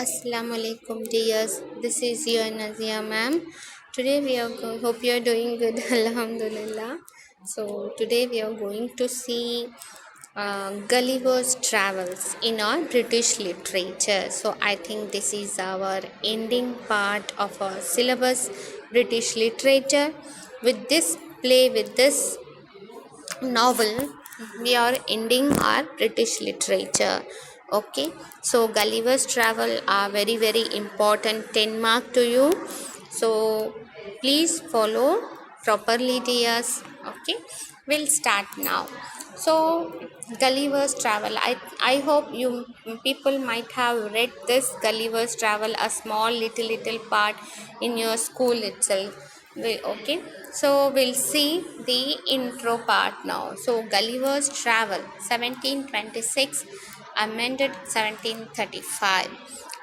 Assalamu alaikum dears. This is your Nazia ma'am. Today we are hope you are doing good. Alhamdulillah. So today we are going to see Gulliver's Travels in our British literature. So I think this is our ending part of our syllabus, British literature. With this novel, we are ending our British literature. Okay, so Gulliver's Travel are very important 10 mark to you, so please follow properly dears. Okay, we'll start now. So Gulliver's Travel, I hope you people might have read this Gulliver's Travel, a small little part in your school itself. Okay, so we'll see the intro part now. So Gulliver's Travel 1726, amended 1735.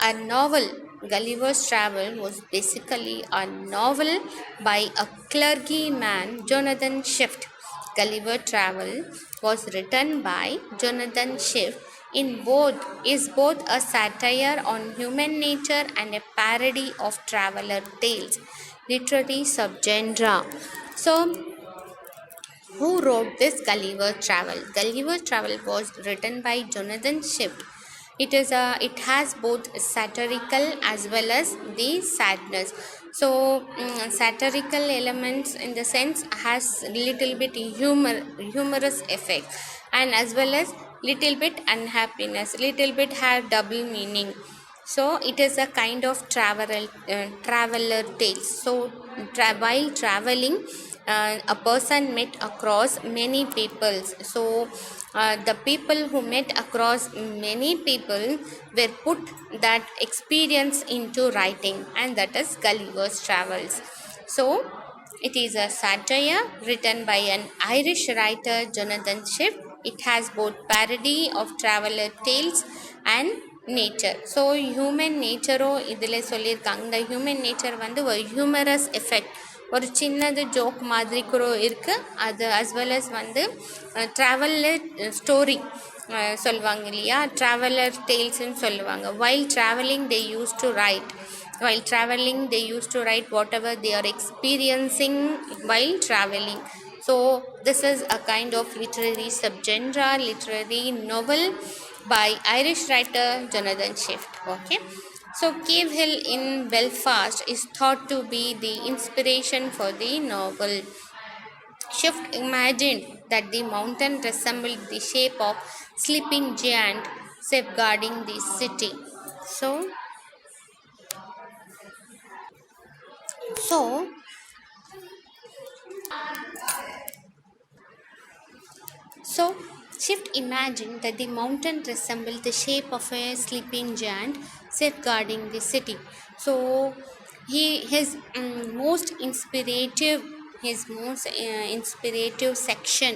A novel. Gulliver's Travel was basically a novel by a clergyman, Jonathan Swift. Gulliver Travel was written by Jonathan Swift is both a satire on human nature and a parody of traveler tales, literary subgenre. So, who wrote this Gulliver Travel? Gulliver Travel was written by Jonathan Swift. It has both satirical as well as the sadness. So satirical elements in the sense has little bit humorous effect, and as well as little bit unhappiness, little bit have double meaning. So it is a kind of traveler tales. So while traveling, a person met across many peoples. So the people who met across many people were put that experience into writing, and that is Gulliver's Travels. So it is a satire written by an Irish writer, Jonathan Swift. It has both parody of traveler tales and nature. So human nature இதில் சொல்லியிருக்காங்க. இந்த human nature வந்து ஒரு humorous effect, ஒரு சின்னது joke மாதிரி கூட இருக்குது. அது அஸ் வெல் அஸ் வந்து ட்ராவலர் ஸ்டோரி சொல்லுவாங்க இல்லையா, ட்ராவலர் டெய்ல்ஸ்ன்னு சொல்லுவாங்க. While traveling they used to write whatever they are experiencing while traveling. So this is a kind of literary subgenre, literary novel by Irish writer Jonathan Swift. Okay, so Cave Hill in Belfast is thought to be the inspiration for the novel. Swift imagined that the mountain resembled the shape of sleeping giant safeguarding the city. So Swift imagined that the mountain resembled the shape of a sleeping giant safeguarding the city. So his most inspirative section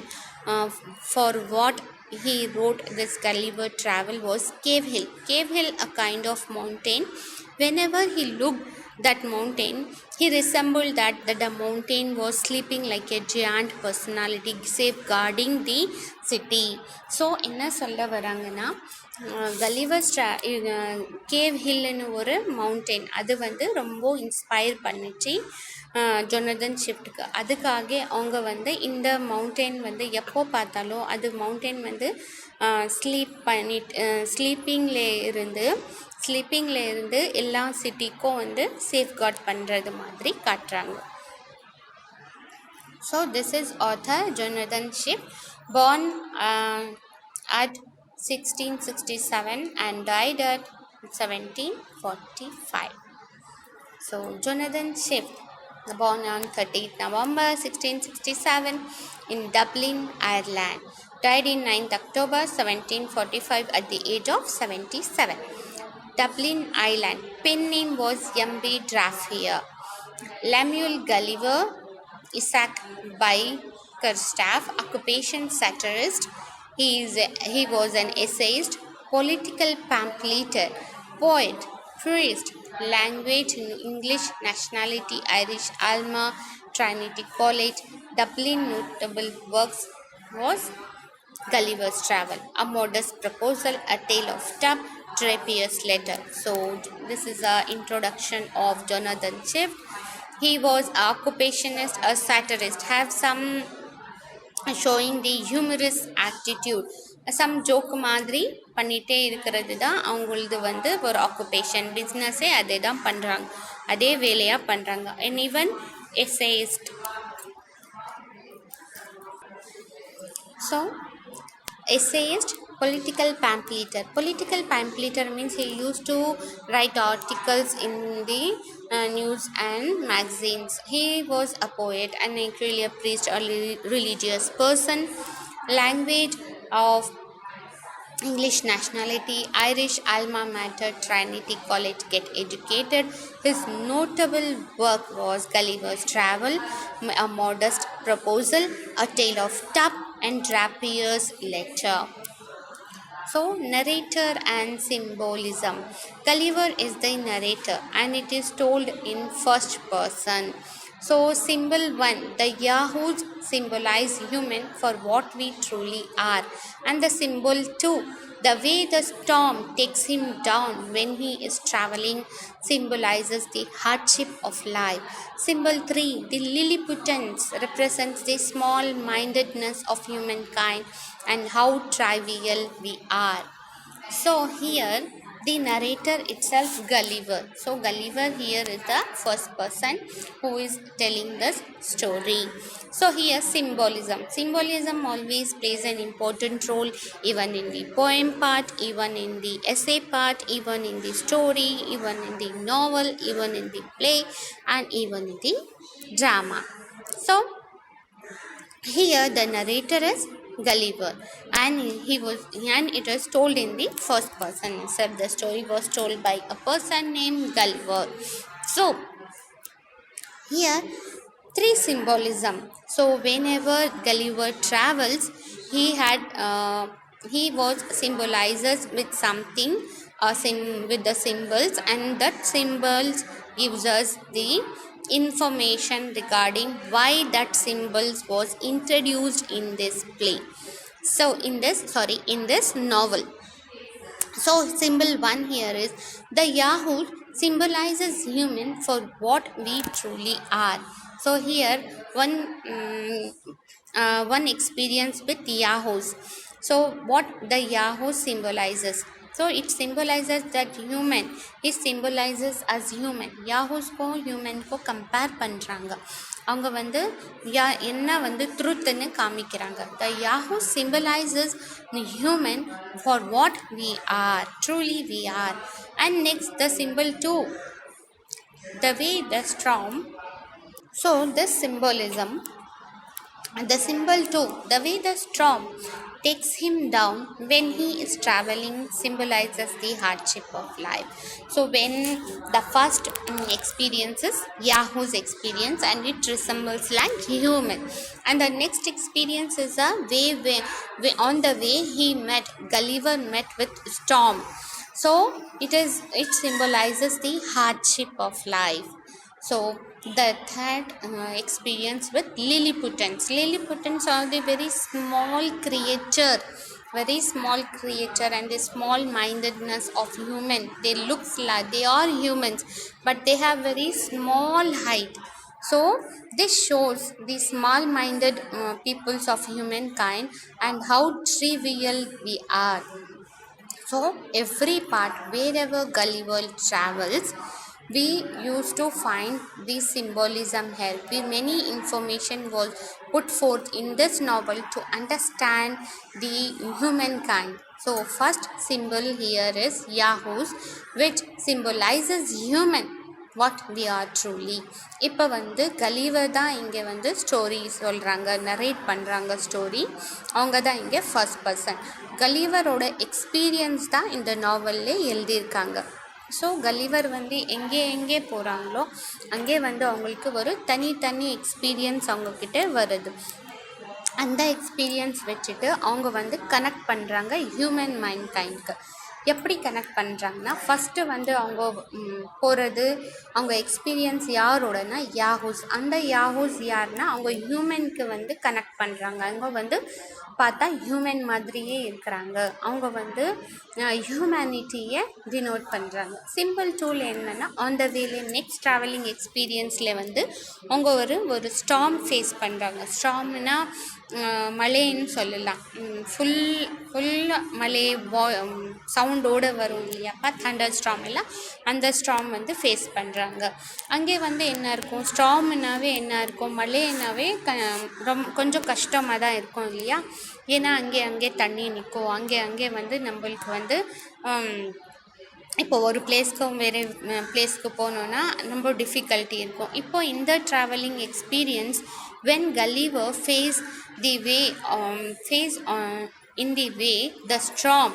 for what he wrote this Gulliver Travel was Cave Hill. Cave Hill, a kind of mountain. Whenever he looked that mountain, he resembled that the mountain was sleeping like a giant personality safeguarding the city. So என்ன சொல்ல வராங்கன்னா, Gulliver's cave ஹில்னு ஒரு mountain, அது வந்து ரொம்ப inspire பண்ணிச்சு Jonathan ஷிஃப்ட்டுக்கு. அதுக்காக அவங்க வந்து இந்த மவுண்டெயின் வந்து எப்போ பார்த்தாலும் அது மவுண்டெயின் வந்து ஸ்லீப்பிங்கில் இருந்து எல்லா சிட்டிக்கும் வந்து சேஃப்கார்ட் பண்ணுறது மாதிரி காட்டுறாங்க. So this is author Jonathan Swift, born at 1667 and died at 1745. So Jonathan Swift, born on 30th November 1667 in Dublin, Ireland, died in 9th October 1745 at the age of 77. Dublin, Ireland. Pen name was M.B. Draffier. Lemuel Gulliver, Isaac Bickerstaff, occupation satirist. He was an essayist, political pamphleteer, poet, priest, language English, nationality Irish, Alma, Trinity College, Dublin. Notable works was Gulliver's Travel, A Modest Proposal, A Tale of Tub, Drapier's letter. So this is a introduction of Jonathan Swift. He was a occupationist, a satirist, have some showing the humorous attitude. Some joke மாதிரி பண்ணிகிட்டே இருக்கிறது தான் அவங்களது வந்து ஒரு occupation, பிஸ்னஸே அதே தான் பண்ணுறாங்க, அதே வேலையாக பண்ணுறாங்க. And even essayist. So essayist, political pamphleter. Political pamphleter means he used to write articles in the news and magazines. He was a poet and actually a priest or religious person. Language of English nationality, Irish alma mater, Trinity College, get educated. His notable work was Gulliver's Travel, A Modest Proposal, A Tale of Tub, and Drapier's Letter. So, narrator and symbolism. Gulliver is the narrator and it is told in first person. So, symbol 1, the yahoos symbolize human for what we truly are. And the symbol 2, the way the storm takes him down when he is traveling symbolizes the hardship of life. Symbol 3, the Lilliputians represents the small-mindedness of humankind and how trivial we are. So here the narrator itself, Gulliver. So Gulliver here is the first person who is telling this story. So here symbolism. Symbolism always plays an important role, even in the poem part, even in the essay part, even in the story, even in the novel, even in the play, and even in the drama. So here the narrator is Gulliver and it was told in the first person itself. The story was told by a person named Gulliver. So here 3 symbolism. So whenever Gulliver travels, he was symbolizes with something, with the symbols, and that symbols gives us the information regarding why that symbols was introduced in this play. So in this novel. So symbol 1 here is the Yahoo symbolizes human for what we truly are. So here one experience with Yahoos. So what the Yahoo symbolizes. So it symbolizes that human, it symbolizes as human. Yahoos को human को compare பண்ணுறாங்க. அவங்க வந்து என்ன வந்து ட்ரூத்துன்னு காமிக்கிறாங்க. The Yahoo symbolizes human for what we are, truly we are. And next the symbol 2, the way the storm. So this symbolism, the symbol 2, the way the storm takes him down when he is traveling symbolizes the hardship of life. So when the first experience is Yahoo's experience and it resembles like human, and the next experience is a way on the way Gulliver met with storm. So it symbolizes the hardship of life. So the third experience with Lilliputians. Lilliputians are the very small creature and the small mindedness of human. They look like they are humans, but they have very small height. So this shows the small minded peoples of humankind and how trivial we are. So every part, wherever Gulliver travels, we used to find the symbolism here. Many information was put forth in this novel to understand the humankind. So first symbol here is Yahoos, which symbolizes human, what we are truly. இப்போ வந்து Gulliver தான் இங்கே வந்து story சொல்கிறாங்க, narrate பண்ணுறாங்க story. அவங்க தான் இங்கே ஃபர்ஸ்ட் பர்சன். Gulliverோட எக்ஸ்பீரியன்ஸ் தான் இந்த நாவலில் எழுதியிருக்காங்க. ஸோ Gulliver வந்து எங்கே போகிறாங்களோ அங்கே வந்து அவங்களுக்கு ஒரு தனி எக்ஸ்பீரியன்ஸ் அவங்கக்கிட்ட வருது. அந்த எக்ஸ்பீரியன்ஸ் வச்சுட்டு அவங்க வந்து கனெக்ட் பண்ணுறாங்க ஹியூமன் மைண்ட் கைண்டுக்கு. எப்படி கனெக்ட் பண்ணுறாங்கன்னா, ஃபஸ்ட்டு வந்து அவங்க போகிறது, அவங்க எக்ஸ்பீரியன்ஸ் யாரோடனா யாஹூஸ். அந்த யாஹூஸ் யாருன்னா அவங்க ஹியூமனுக்கு வந்து கனெக்ட் பண்ணுறாங்க. அவங்க வந்து பார்த்தா ஹியூமன் மாதிரியே இருக்கிறாங்க. அவங்க வந்து ஹியூமனிட்டியை டினோட் பண்ணுறாங்க. சிம்பிள் டூல் என்னென்னா, ஆன் த வேலே நெக்ஸ்ட் ட்ராவலிங் எக்ஸ்பீரியன்ஸில் வந்து அவங்க ஒரு ஸ்டார்ம் ஃபேஸ் பண்ணுறாங்க. ஸ்டார்ம்னா மழைன்னு சொல்லலாம். ஃபுல் மழை சவுண்டோடு வரும் இல்லையாப்பா, தண்டர் ஸ்டார்ம் எல்லாம். அந்த ஸ்டார்ம் வந்து ஃபேஸ் பண்ணுறாங்க. அங்கே வந்து என்ன இருக்கும், ஸ்டார்ம்னாவே என்ன இருக்கும், மழைனாவே கொஞ்சம் கஷ்டமாக தான் இருக்கும் இல்லையா. ஏன்னா அங்கே தண்ணி நிற்கும், அங்கே வந்து நம்மளுக்கு வந்து இப்போ ஒரு பிளேஸ்க்கு வேறு பிளேஸ்க்கு போனோன்னா ரொம்ப டிஃபிகல்ட்டி இருக்கும். இப்போ இந்த travelling experience when Gulliver faced the way in the way the storm,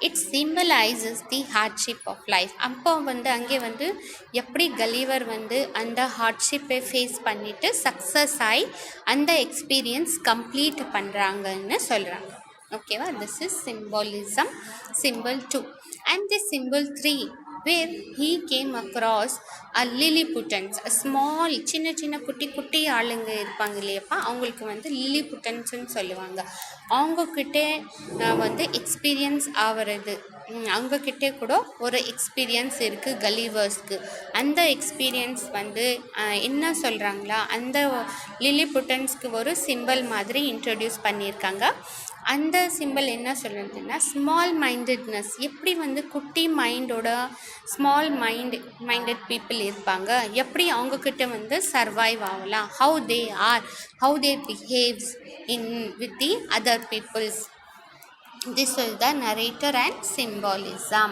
it symbolizes the hardship of life. அப்போ வந்து அங்கே வந்து எப்படி கலிவர் வந்து அந்த ஹார்ட்ஷிப்பை ஃபேஸ் பண்ணிவிட்டு சக்ஸஸ் ஆகி அந்த எக்ஸ்பீரியன்ஸ் கம்ப்ளீட் பண்ணுறாங்கன்னு சொல்கிறாங்க. ஓகேவா? This is symbolism, symbol 2. And the symbol 3, where he came across a Lilliputans, a small சின்ன குட்டி ஆளுங்க இருப்பாங்க இல்லையப்பா, அவங்களுக்கு வந்து லில்லிபுட்டன்ஸ்ன்னு சொல்லுவாங்க. அவங்கக்கிட்ட வந்து எக்ஸ்பீரியன்ஸ் ஆகிறது, அவங்கக்கிட்ட கூட ஒரு எக்ஸ்பீரியன்ஸ் இருக்குது கலிவர்ஸ்க்கு. அந்த எக்ஸ்பீரியன்ஸ் வந்து என்ன சொல்கிறாங்களா, அந்த லில்லிபுட்டன்ஸ்க்கு ஒரு சிம்பிள் மாதிரி இன்ட்ரடியூஸ் பண்ணியிருக்காங்க. அந்த சிம்பிள் என்ன சொல்லுதுன்னா, ஸ்மால் மைண்டட்னஸ். எப்படி வந்து குட்டி மைண்டோட ஸ்மால் மைண்டட் பீப்புள் இருப்பாங்க, எப்படி அவங்கக்கிட்ட வந்து சர்வைவ் ஆகலாம், how they behaves with the other peoples. This is the narrator and symbolism.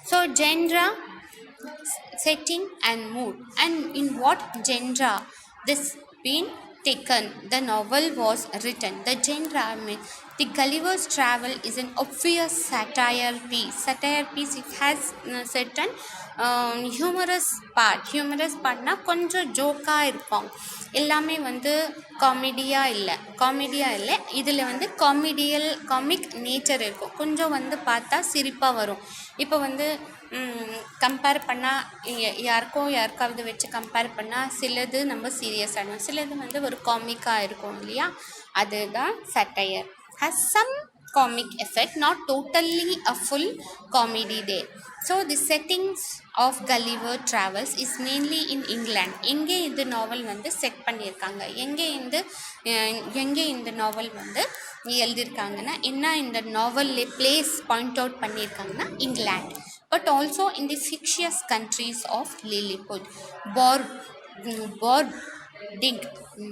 So genre, setting and mood. And in what genre this been taken, the novel was written. The genre, the Gulliver's Travel is an obvious satire piece. It has certain humorous பார்ட்னா கொஞ்சம் ஜோக்காக இருக்கும். எல்லாமே வந்து காமெடியாக இல்லை. இதில் வந்து காமிக் நேச்சர் இருக்கும். கொஞ்சம் வந்து பார்த்தா சிரிப்பாக வரும். இப்போ வந்து கம்பேர் பண்ணால் யாருக்காவது வச்சு கம்பேர் பண்ணால் சிலது நம்ம சீரியஸ் ஆகிடும், சிலது வந்து ஒரு காமிக்காக இருக்கும் இல்லையா. அதுதான் satire. Has some comic effect, not totally a full comedy there. So the settings of Gulliver Travels is mainly in England. எங்கே இந்த நாவல் வந்து செட் பண்ணியிருக்காங்க, எங்கே இந்த நாவல் வந்து எழுதியிருக்காங்கன்னா, என்ன இந்த நாவலில் பிளேஸ் பாயிண்ட் அவுட் பண்ணியிருக்காங்கன்னா England. But also in the fictitious countries of Lilliput, Dig,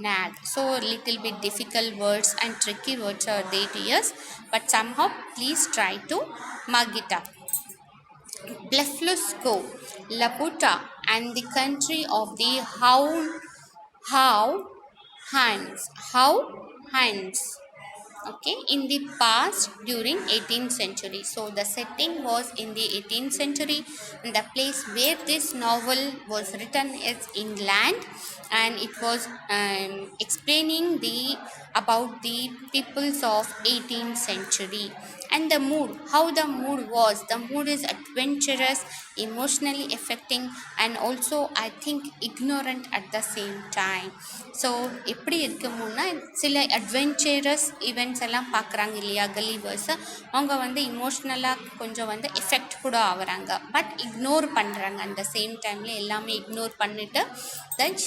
nag. So little bit difficult words and tricky words are there to us, but somehow please try to mug it up. Blefuscu, Laputa, and the country of the Hounds. Okay, in the past during 18th century. So the setting was in the 18th century, and the place where this novel was written is England, and it was explaining about the peoples of 18th century. And the mood, how the mood was. The mood is adventurous, emotionally affecting, and also I think ignorant at the same time. So எப்படி இருக்குமுன்னா, சில adventurous events எல்லாம் பார்க்குறாங்க இல்லையா கலீவர்ஸ், அவங்க வந்து இமோஷ்னலாக கொஞ்சம் வந்து effect கூட ஆகுறாங்க, பட் இக்னோர் பண்ணுறாங்க. அந்த சேம் டைமில் எல்லாமே இக்னோர் பண்ணிவிட்டு தென்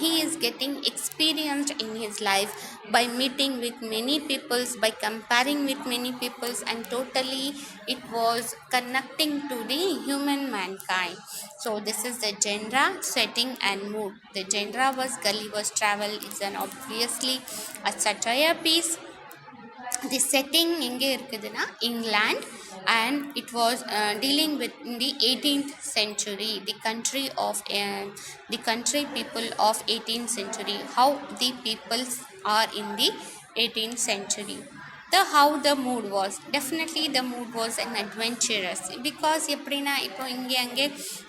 he is getting experienced in his life by meeting with many peoples, by comparing with many peoples, and totally it was connecting to the human mankind. So this is the genre, setting and mood. The genre was Gulliver's Travel. It's an obviously a satire piece. The setting எங்கே இருக்குதுன்னா England, and it was dealing with in the 18th century, the country people of 18th century, how the peoples are in the 18th century. How the mood was, definitely the mood was an adventurous, because எப்படின்னா இப்போ அங்கே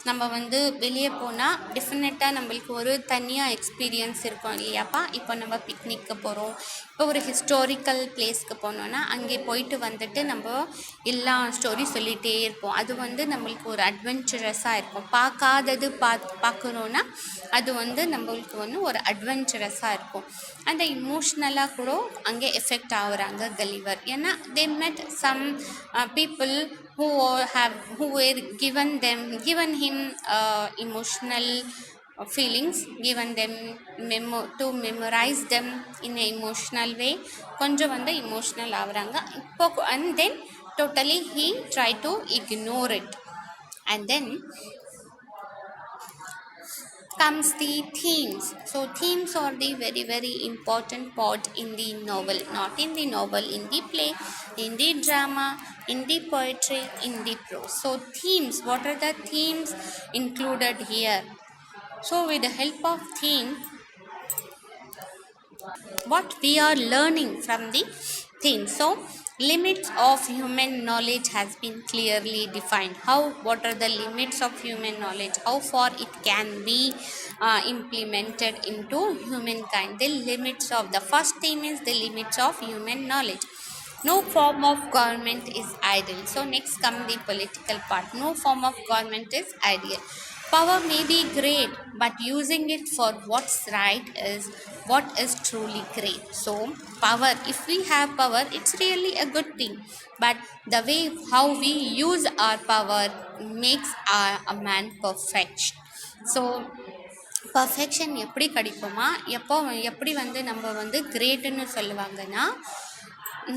நம்ம வந்து வெளியே போனால் டெஃபினட்டாக நம்மளுக்கு ஒரு தனியாக எக்ஸ்பீரியன்ஸ் இருக்கும் இல்லையாப்பா. இப்போ நம்ம பிக்னிக்கு போகிறோம், இப்போ ஒரு ஹிஸ்டாரிக்கல் பிளேஸ்க்கு போனோன்னா அங்கே போயிட்டு வந்துட்டு நம்ம எல்லா ஸ்டோரி சொல்லிகிட்டே இருப்போம். அது வந்து நம்மளுக்கு ஒரு அட்வென்ச்சரஸாக இருக்கும். பார்க்காதது பார்க்குறோன்னா அது வந்து நம்மளுக்கு வந்து ஒரு அட்வென்ச்சரஸாக இருக்கும். அந்த இமோஷ்னலாக கூட அங்கே எஃபெக்ட் ஆகுறாங்க கலிவர். ஏன்னா தே மெட் some people who were given him emotional feelings, given them to memorize them in an emotional way. கொஞ்சம் வந்து emotional ஆகுறாங்க இப்போ. And then totally he tried to ignore it. And then comes the themes. So themes are the very very important part in the novel, not in the novel, in the play, in the drama, in the poetry, in the prose. So themes, what are the themes included here? So with the help of theme, what we are learning from the theme. So limits of human knowledge has been clearly defined. What are the limits of human knowledge, how far it can be implemented into humankind. The limits of the first theme is the limits of human knowledge. No form of government is ideal. So next come the political part. No form of government is ideal. Power may be great, but using it for what's right is what is truly great. So power, if we have power, it's really a good thing, but the way how we use our power makes a man perfect. So perfection எப்படி கிடைக்குமா, எப்படி வந்து நம்ம வந்து கிரேட்டுன்னு சொல்லுவாங்கன்னா,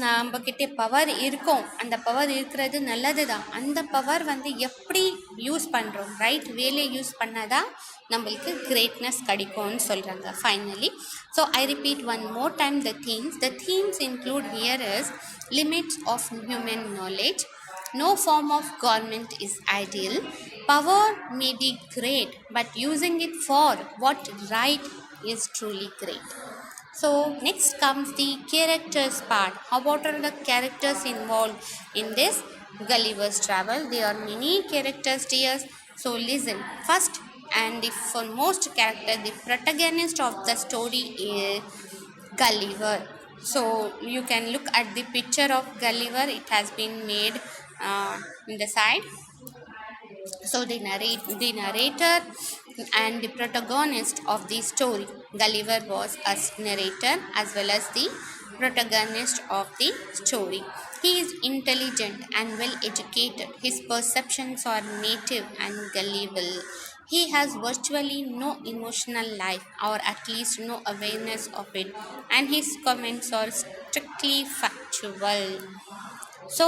நம்மக்கிட்ட power இருக்கும், அந்த பவர் இருக்கிறது நல்லது தான். அந்த பவர் வந்து எப்படி யூஸ் பண்ணுறோம், ரைட் வேலை யூஸ் பண்ணாதான் நம்மளுக்கு கிரேட்னஸ் கிடைக்கும்னு சொல்கிறாங்க finally. So I repeat one more time the themes include here is limits of human knowledge. No form of government is ideal. Power may be great, but using it for what right is truly great. So next comes the characters part. What are the characters involved in this Gulliver's Travel? There are many characters, dears. So listen. First and the foremost character, the protagonist of the story is Gulliver. So you can look at the picture of Gulliver. It has been made in the side. So the narrator and the protagonist of the story, Gulliver was a narrator as well as the protagonist of the story. He is intelligent and well educated. His perceptions are native and gullible. He has virtually no emotional life, or at least no awareness of it, and his comments are strictly factual. So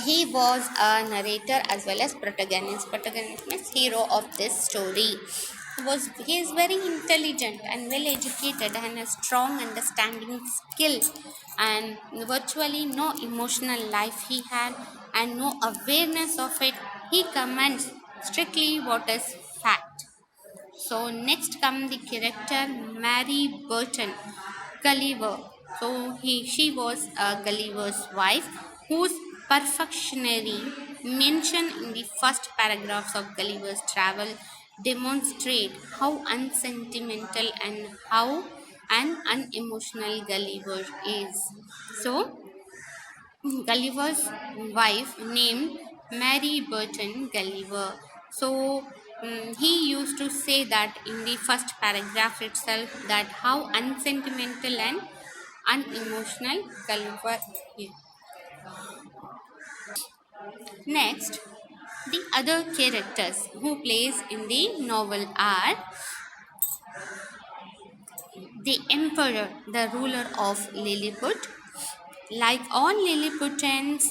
he was a narrator as well as protagonist. Protagonist means hero of this story. He is very intelligent and well educated and a strong understanding skill, and virtually no emotional life he had and no awareness of it. He comments strictly what is fact. So next come the character Mary Burton, Gulliver. So she was Gulliver's wife, whose perfectionary mentioned in the first paragraphs of Gulliver's Travel demonstrate how unsentimental and how an unemotional Gulliver is. So Gulliver's wife named Mary Burton Gulliver. So he used to say that in the first paragraph itself that how unsentimental and unemotional Gulliver is. Next, the other characters who plays in the novel are the Emperor, the ruler of Lilliput. Like all Lilliputians,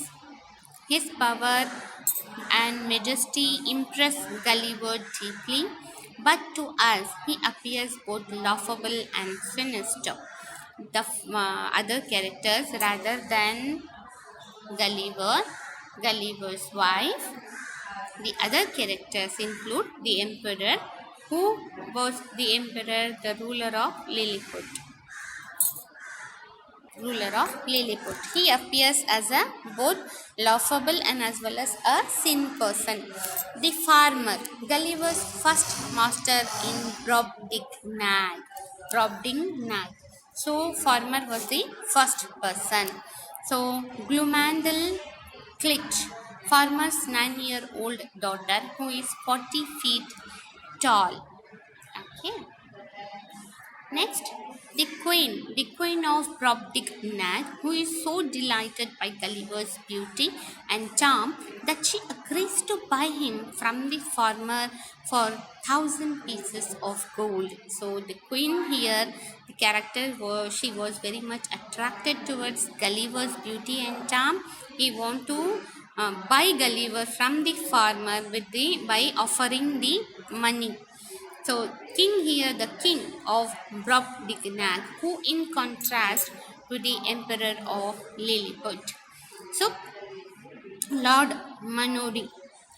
his power and majesty impress Gulliver deeply, but to us he appears both laughable and sinister. The other characters rather than Gulliver's wife, the other characters include the Emperor, who was the Emperor, the ruler of Lilliput. He appears as a both laughable and as well as a sin person. The farmer, Gulliver's first master in Brobdingnag. Brobdingnag. So farmer was the first person. So Glumandal Klitsch, farmer's 9-year-old daughter who is 40 feet tall. Okay. Next, the queen of Brobdingnag, who is so delighted by Gulliver's beauty and charm that she agrees to buy him from the farmer for 1,000 pieces of gold. So the queen here, the character was she was very much attracted towards Gulliver's beauty and charm. He want to buy Gulliver from the farmer by offering the money. So, king here, the king of Brobdingnag, who in contrast to the emperor of Lilliput. So, Lord Manodi,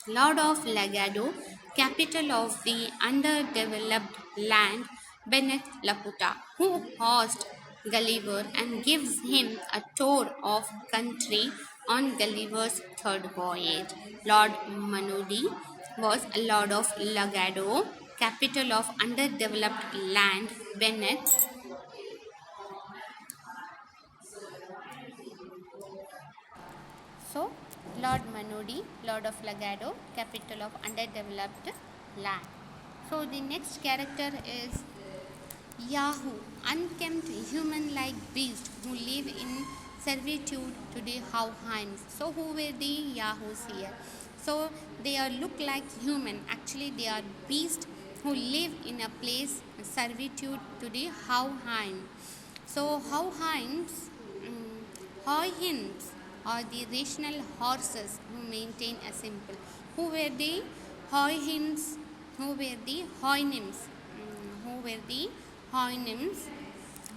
Lord of Lagado, capital of the underdeveloped land beneath Laputa, who hosts Gulliver and gives him a tour of country on Gulliver's third voyage. Lord Manodi was Lord of Lagado, capital of underdeveloped land beneath. So, Lord Manodi, Lord of Lagado, capital of underdeveloped land. So, the next character is Yahoo, unkempt human-like beasts who live in servitude to the Howheims. So, who were the Yahoos here? So, they are look like human. Actually, they are beasts who live in a place servitude to the Howheim. So, Howheims are the rational horses who maintain a simple. Who were the Howheims? Who were the Houyhnhnms? Who were the Houyhnhnms?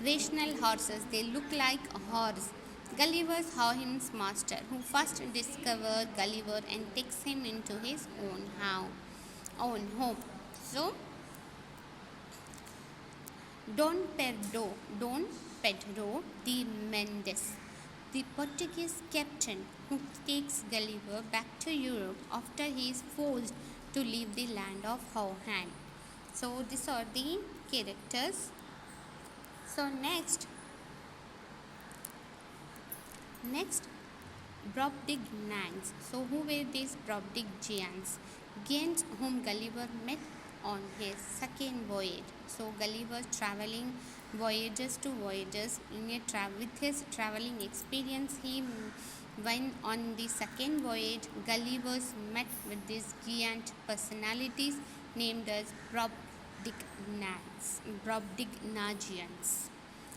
Rational horses. They look like a horse. Gulliver's Howheims master, who first discovered Gulliver and takes him into his own home. So, Don Pedro de Mendes, the Portuguese captain who takes Gulliver back to Europe after he is forced to leave the land of Howhan. So these are the characters. So next Brobdingnags. So who were these Brobdingnags? Against whom Gulliver met on his second voyage. So Gulliver traveling voyages to voyages with his traveling experience he when on the second voyage Gulliver met with these giant personalities named as Brobdingnagians.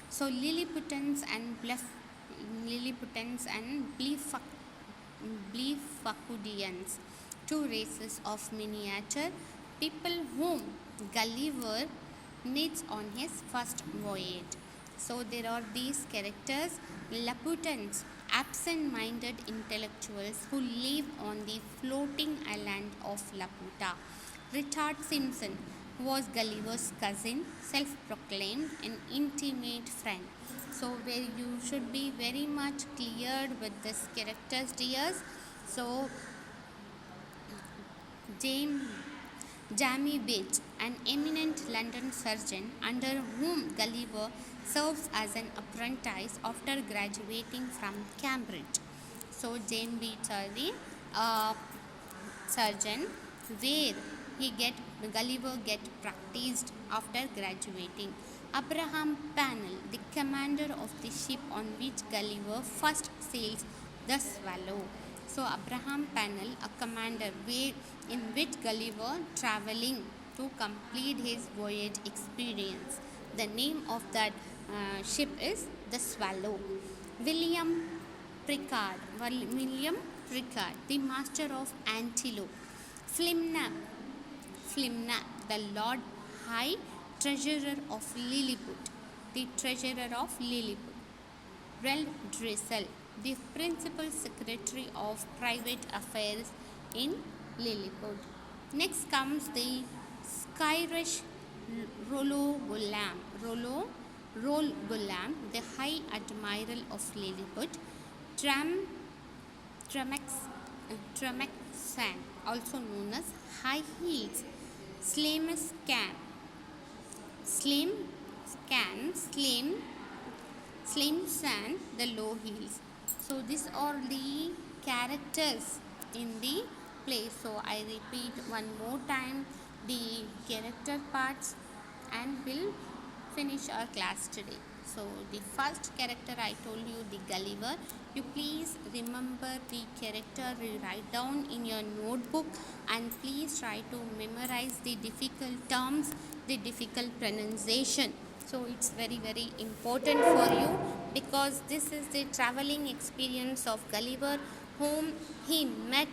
So Lilliputans and Blefuscudians, two races of miniature people whom Gulliver meets on his first voyage. So there are these characters: Laputans, absent-minded intellectuals who live on the floating island of Laputa. Richard Simpson was Gulliver's cousin, self-proclaimed an intimate friend. So where you should be very much cleared with this characters, dears. So Jamie Bates, an eminent London surgeon under whom Gulliver serves as an apprentice after graduating from Cambridge. So James Bates are the surgeon where Gulliver get practiced after graduating. Abraham Pennell, the commander of the ship on which Gulliver first sails the Swallow. So Abraham Pennell, a commander in which Gulliver traveling to complete his voyage experience. The name of that ship is the Swallow. William Picard, the master of Antelope. Flimnap, the Lord High Treasurer of Lilliput, the Treasurer of Lilliput. Rel Dressel, the Principal Secretary of Private Affairs in Lilliput. Next comes the Skyresh Rollo Gullam, the High Admiral of Lilliput. Tramaxan, also known as High Heels. Slim scan, slims and the low heels. So these are the characters in the play. So I repeat one more time the character parts and will finish our class today. So the first character I told you, the Gulliver. You please remember the character, you write down in your notebook and please try to memorize the difficult terms, the difficult pronunciation. So it's very important for you because this is the traveling experience of Gulliver whom he met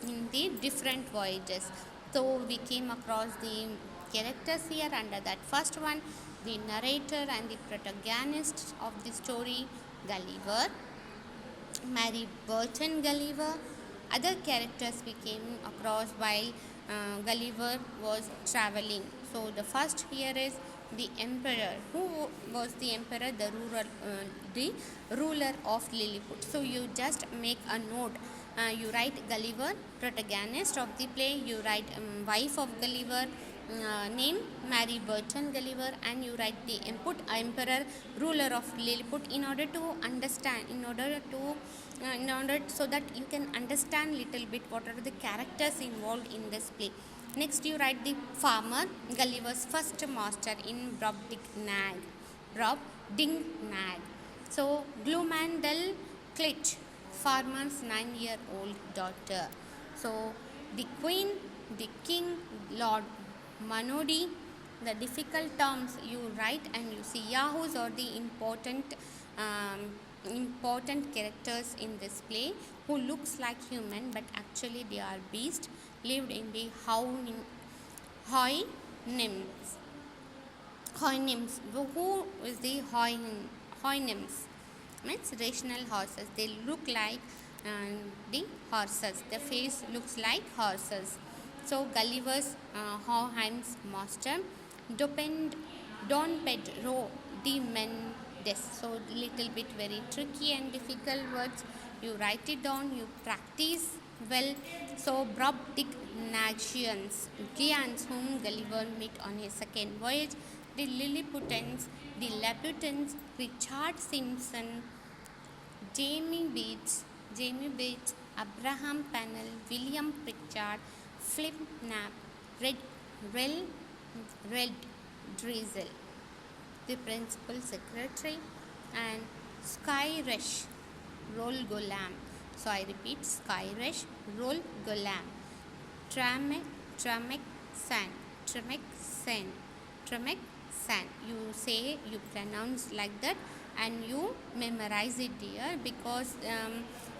in the different voyages. So we came across the characters here. Under that first one, the narrator and the protagonist of the story, Gulliver, Mary Burton Gulliver. Other characters we came across while Gulliver was traveling. So the first here is the emperor. Who was the emperor? The ruler of Lilliput. So you just make a note. You write Gulliver, protagonist of the play. You write wife of Gulliver, name Mary Burton Gulliver, and you write the emperor, ruler of Lilliput, in order to understand, in order so that you can understand little bit what are the characters involved in this play. Next you write the farmer, Gulliver's first master in Brobdingnag. So Glumandel Klitch, farmer's 9-year-old daughter. So the queen, the king, Lord Manodi. The difficult terms you write and you see. Yahoos are the important characters in this play who looks like human but actually they are beast, lived in the Houyhnhnms. Who is the Houyhnhnms? Means rational horses. They look like the horses. The face looks like horses. So Gulliver's Houyhnhnms master, Don Pedro de Mendes. So little bit very tricky and difficult words. You write it down. You practice well. So Brobdingnagians, giants whom Gulliver met on his second voyage. The Lilliputians, the Laputans, Richard Simpson, Jamie Bates, Abraham Pennell, William Pritchard, Flip Knapp, Red Drizzle, the principal secretary, and Skyresh, Roll Golam. So I repeat, Skyresh, Roll Golam, Tramek San. You pronounce like that and you memorize it here because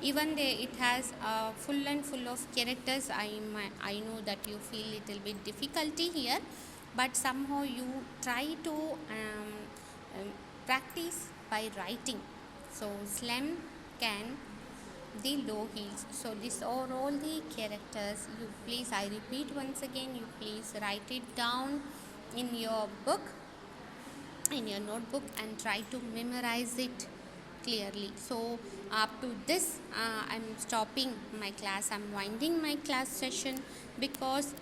even it has full of characters. I know that you feel little bit difficulty here, but somehow you try to practice by writing. So slim can, the low heels. So these are all the characters. You please, I repeat once again, you please write it down in your book, in your notebook, and try to memorize it clearly. So up to this I'm stopping my class. I'm winding my class session because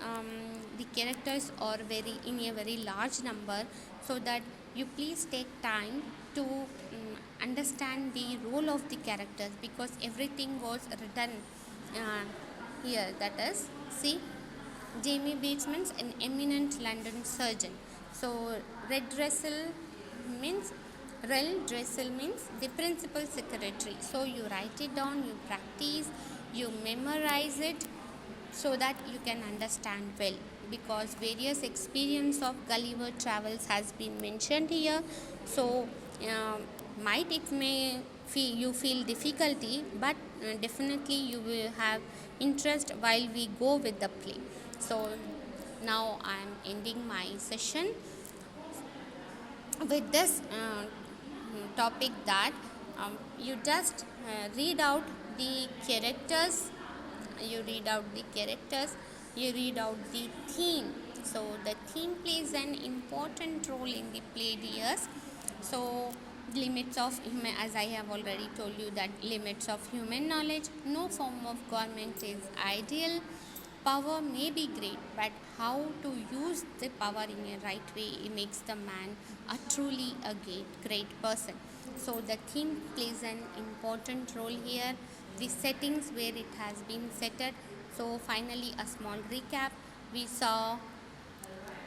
the characters are in a very large number, so that you please take time to understand the role of the characters, because everything was written here. That is, see, Jamie Bates means an eminent London surgeon. So Rel Dressel means the principal secretary. So you write it down, you practice, you memorize it so that you can understand well, because various experience of Gulliver travels has been mentioned here. So you feel difficulty, but definitely you will have interest while we go with the play. So now I am ending my session with this topic, that you just read out the characters, you read out the theme. So the theme plays an important role in the play, dears. So limits of human, as I have already told you, that limits of human knowledge, no form of government is ideal, Power may be great, but how to use the power in a right way makes the man a truly a great person. So the theme plays an important role here. The settings where it has been setted. So finally, a small recap. We saw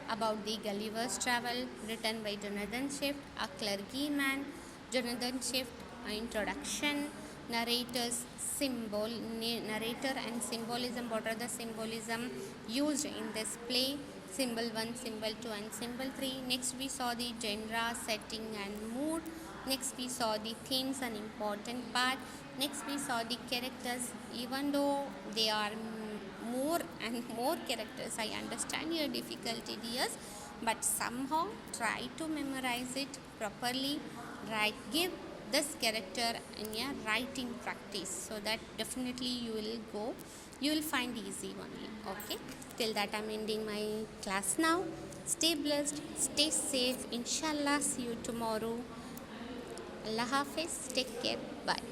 about the Gulliver's Travel, written by Jonathan Swift, a clergy man. Jonathan Swift, introduction, narrator and symbolism. What are the symbolism used in this play? Symbol 1, symbol 2 and symbol 3. Next we saw the genre, setting and mood. Next we saw the themes, an important part. Next we saw the characters. Even though they are more and more characters, I understand your difficulty, dears, but somehow try to memorize it properly. Give this character in your writing practice, so that definitely you will find easy only. Okay, till that I'm ending my class now. Stay blessed, stay safe, inshallah. See you tomorrow. Allah Hafiz, take care, bye.